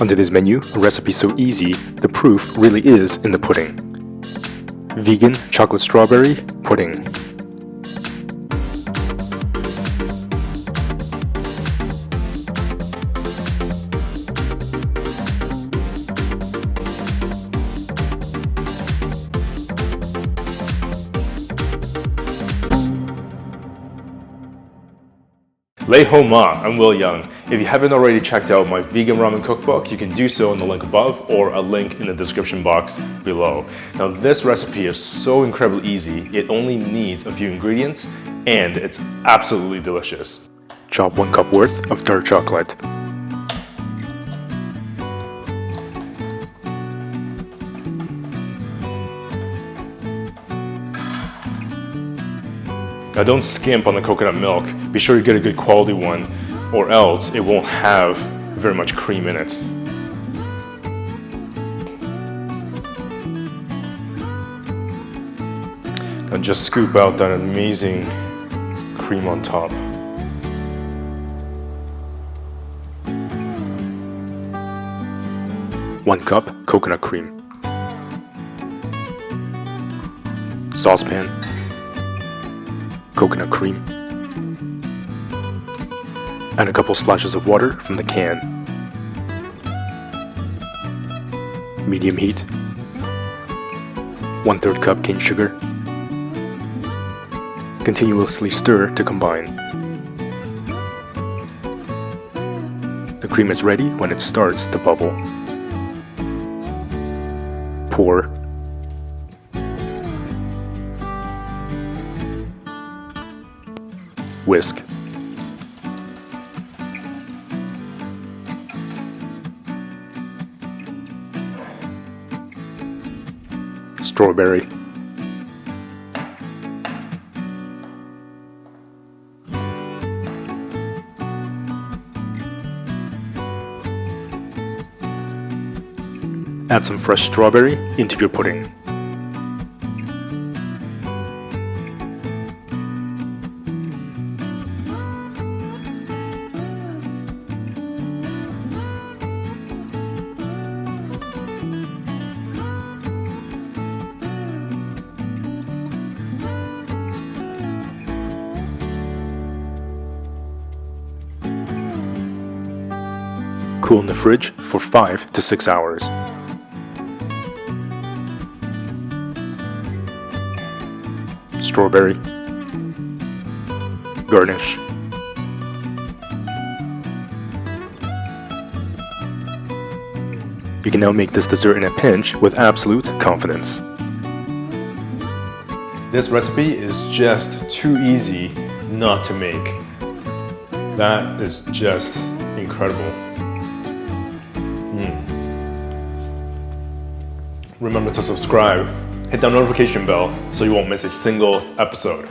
Under this menu, a recipe so easy, the proof really is in the pudding. Vegan chocolate strawberry pudding. Lei Ho Ma, I'm Will Young. If you haven't already checked out my vegan ramen cookbook, you can do so in the link above or a link in the description box below. Now this recipe is so incredibly easy, it only needs a few ingredients and it's absolutely delicious. Chop 1 cup worth of dark chocolate. Now don't skimp on the coconut milk, be sure you get a good quality one or else it won't have very much cream in it. And just scoop out that amazing cream on top. One cup coconut cream. Saucepan. Coconut cream. And a couple splashes of water from the can. Medium heat. 1/3 cup cane sugar. Continuously stir to combine. The cream is ready when it starts to bubble. Pour. Whisk. Strawberry. Add some fresh strawberry into your pudding. Cool in the fridge for 5 to 6 hours. Strawberry. Garnish. You can now make this dessert in a pinch with absolute confidence. This recipe is just too easy not to make. That is just incredible. Remember to subscribe, hit that notification bell so you won't miss a single episode.